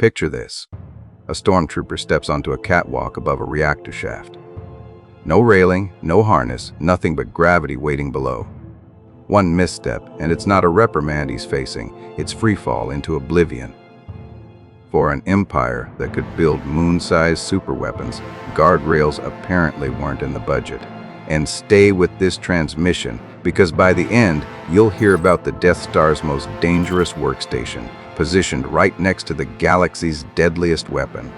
Picture this. A stormtrooper steps onto a catwalk above a reactor shaft. No railing, no harness, nothing but gravity waiting below. One misstep, and it's not a reprimand he's facing, it's freefall into oblivion. For an empire that could build moon-sized superweapons, guardrails apparently weren't in the budget. And stay with this transmission, because by the end, you'll hear about the Death Star's most dangerous workstation, positioned right next to the galaxy's deadliest weapon.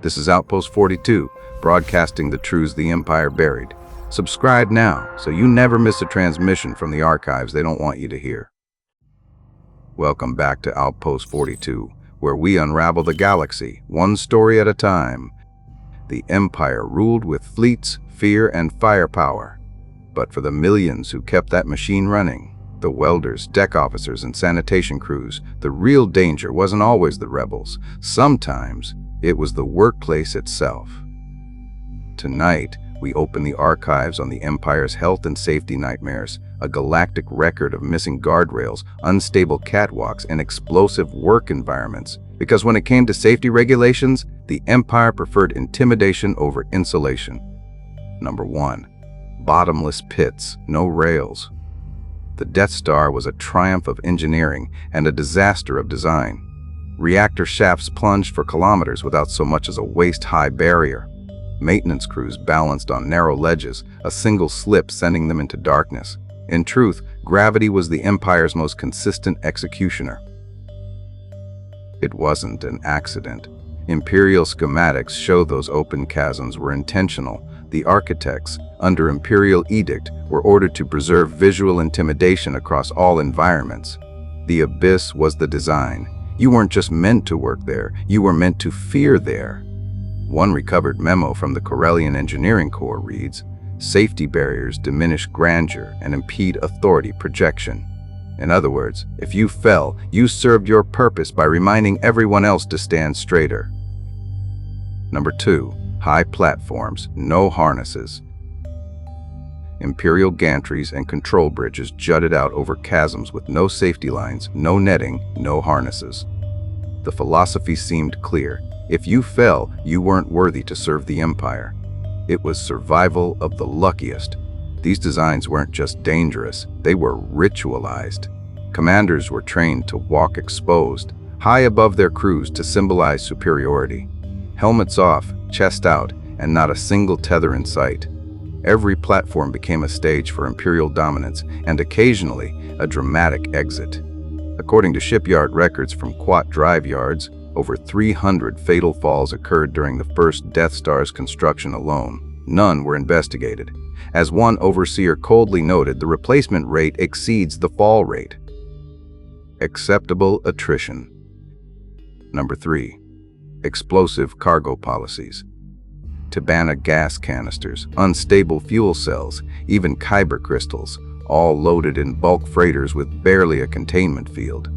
This is Outpost 42, broadcasting the truths the Empire buried. Subscribe now, so you never miss a transmission from the archives they don't want you to hear. Welcome back to Outpost 42, where we unravel the galaxy, one story at a time. The Empire ruled with fleets, fear, and firepower. But for the millions who kept that machine running, the welders, deck officers, and sanitation crews, the real danger wasn't always the rebels. Sometimes it was the workplace itself. Tonight, we open the archives on the Empire's health and safety nightmares, a galactic record of missing guardrails, unstable catwalks, and explosive work environments. Because when it came to safety regulations, the Empire preferred intimidation over insulation. Number 1. Bottomless pits, no rails. The Death Star was a triumph of engineering and a disaster of design. Reactor shafts plunged for kilometers without so much as a waist-high barrier. Maintenance crews balanced on narrow ledges, a single slip sending them into darkness. In truth, gravity was the Empire's most consistent executioner. It wasn't an accident. Imperial schematics show those open chasms were intentional. The architects, under Imperial edict, were ordered to preserve visual intimidation across all environments. The abyss was the design. You weren't just meant to work there, you were meant to fear there. One recovered memo from the Corellian Engineering Corps reads, "Safety barriers diminish grandeur and impede authority projection." In other words, if you fell, you served your purpose by reminding everyone else to stand straighter. Number 2. High platforms, no harnesses. Imperial gantries and control bridges jutted out over chasms with no safety lines, no netting, no harnesses. The philosophy seemed clear. If you fell, you weren't worthy to serve the Empire. It was survival of the luckiest. These designs weren't just dangerous, they were ritualized. Commanders were trained to walk exposed, high above their crews to symbolize superiority. Helmets off, chest out, and not a single tether in sight. Every platform became a stage for Imperial dominance, and occasionally a dramatic exit. According to shipyard records from Quat drive yards, over 300 fatal falls occurred during the first Death Star's construction alone. None were investigated. As one overseer coldly noted, the replacement rate exceeds the fall rate. Acceptable attrition. Number 3. Explosive cargo policies. Tabana gas canisters, unstable fuel cells, even kyber crystals, all loaded in bulk freighters with barely a containment field.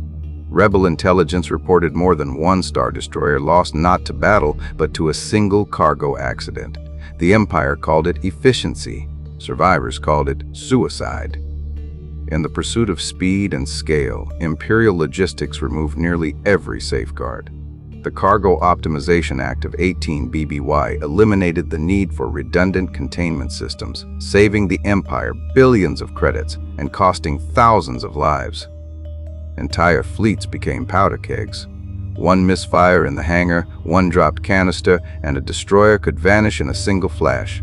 Rebel intelligence reported more than one Star Destroyer lost not to battle, but to a single cargo accident. The Empire called it efficiency. Survivors called it suicide. In the pursuit of speed and scale, Imperial logistics removed nearly every safeguard. The Cargo Optimization Act of 18 BBY eliminated the need for redundant containment systems, saving the Empire billions of credits and costing thousands of lives. Entire fleets became powder kegs. One misfire in the hangar, one dropped canister, and a destroyer could vanish in a single flash.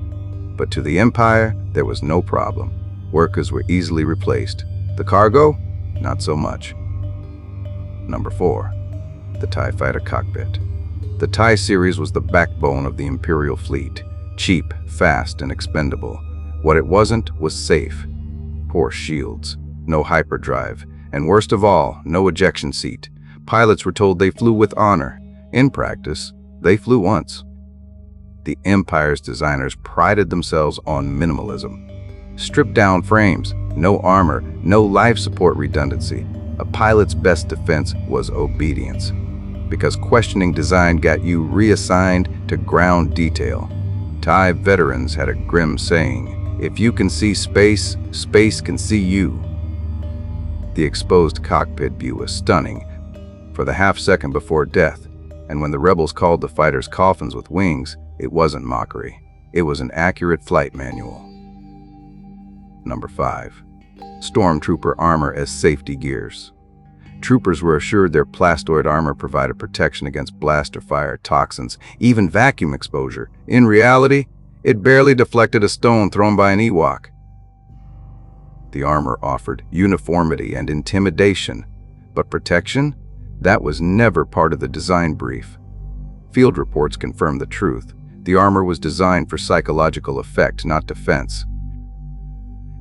But to the Empire, there was no problem. Workers were easily replaced. The cargo? Not so much. Number 4. The TIE Fighter Cockpit. The TIE series was the backbone of the Imperial fleet. Cheap, fast, and expendable. What it wasn't was safe. Poor shields, no hyperdrive, and worst of all, no ejection seat. Pilots were told they flew with honor. In practice, they flew once. The Empire's designers prided themselves on minimalism. Stripped-down frames, no armor, no life support redundancy. A pilot's best defense was obedience. Because questioning design got you reassigned to ground detail. TIE veterans had a grim saying, "If you can see space, space can see you." The exposed cockpit view was stunning. For the half second before death, And when the rebels called the fighters coffins with wings, it wasn't mockery. It was an accurate flight manual. Number 5. Stormtrooper armor as safety gears. Troopers were assured their plastoid armor provided protection against blaster fire, toxins, even vacuum exposure. In reality, it barely deflected a stone thrown by an Ewok. The armor offered uniformity and intimidation, but protection? That was never part of the design brief. Field reports confirm the truth. The armor was designed for psychological effect, not defense.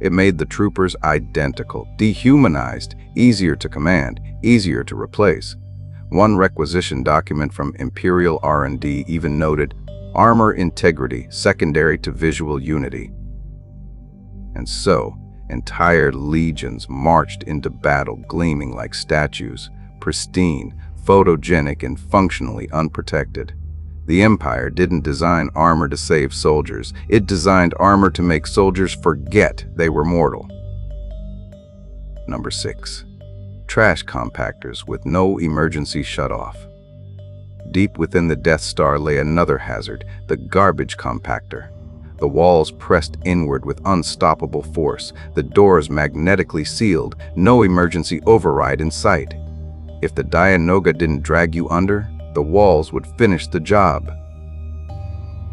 It made the troopers identical, dehumanized, easier to command, easier to replace. One requisition document from Imperial R&D even noted, armor integrity secondary to visual unity. And so, entire legions marched into battle gleaming like statues, pristine, photogenic, and functionally unprotected. The Empire didn't design armor to save soldiers. It designed armor to make soldiers forget they were mortal. Number 6. Trash compactors with no emergency shutoff. Deep within the Death Star lay another hazard, the garbage compactor. The walls pressed inward with unstoppable force, the doors magnetically sealed, no emergency override in sight. If the Dianoga didn't drag you under, the walls would finish the job.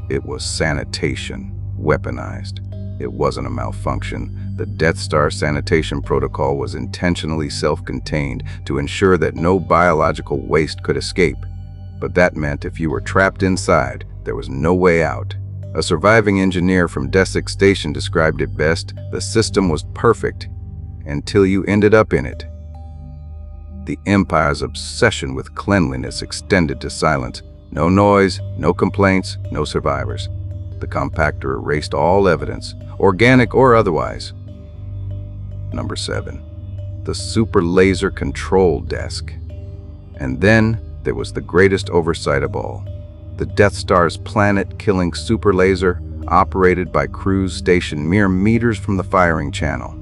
It was sanitation, weaponized. It wasn't a malfunction. The Death Star sanitation protocol was intentionally self-contained to ensure that no biological waste could escape. But that meant if you were trapped inside, there was no way out. A surviving engineer from Desik Station described it best: the system was perfect until you ended up in it. The Empire's obsession with cleanliness extended to silence. No noise, no complaints, no survivors. The compactor erased all evidence, organic or otherwise. Number 7. The Super Laser Control Desk. And then there was the greatest oversight of all. The Death Star's planet-killing super laser, operated by crews stationed mere meters from the firing channel.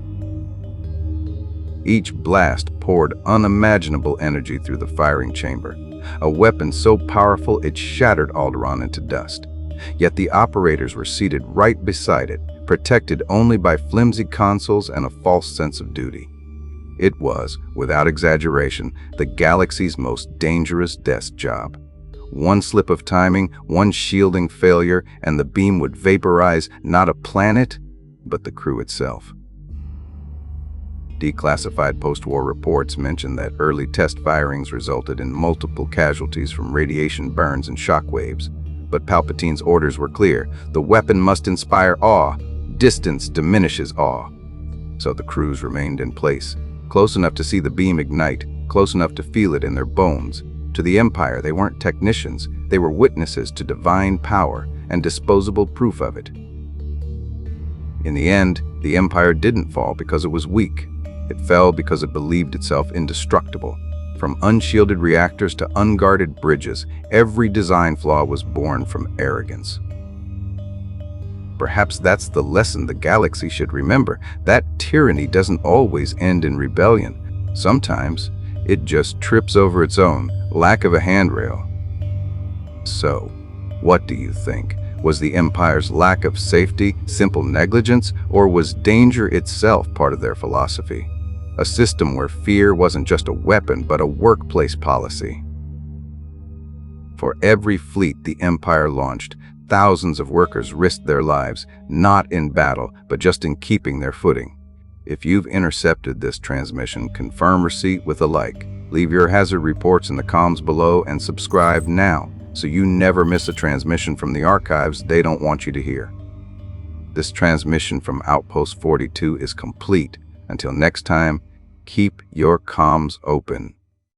Each blast poured unimaginable energy through the firing chamber, a weapon so powerful it shattered Alderaan into dust. Yet the operators were seated right beside it, protected only by flimsy consoles and a false sense of duty. It was, without exaggeration, the galaxy's most dangerous desk job. One slip of timing, one shielding failure, and the beam would vaporize not a planet, but the crew itself. Declassified post-war reports mention that early test firings resulted in multiple casualties from radiation burns and shockwaves. But Palpatine's orders were clear: the weapon must inspire awe. Distance diminishes awe. So the crews remained in place, close enough to see the beam ignite, close enough to feel it in their bones. To the Empire, they weren't technicians. They were witnesses to divine power and disposable proof of it. In the end, the Empire didn't fall because it was weak. It fell because it believed itself indestructible. From unshielded reactors to unguarded bridges, every design flaw was born from arrogance. Perhaps that's the lesson the galaxy should remember, that tyranny doesn't always end in rebellion. Sometimes, it just trips over its own lack of a handrail. So, what do you think? Was the Empire's lack of safety simple negligence, or was danger itself part of their philosophy? A system where fear wasn't just a weapon, but a workplace policy. For every fleet the Empire launched, thousands of workers risked their lives, not in battle, but just in keeping their footing. If you've intercepted this transmission, confirm receipt with a like. Leave your hazard reports in the comms below and subscribe now, so you never miss a transmission from the archives they don't want you to hear. This transmission from Outpost 42 is complete. Until next time, keep your comms open.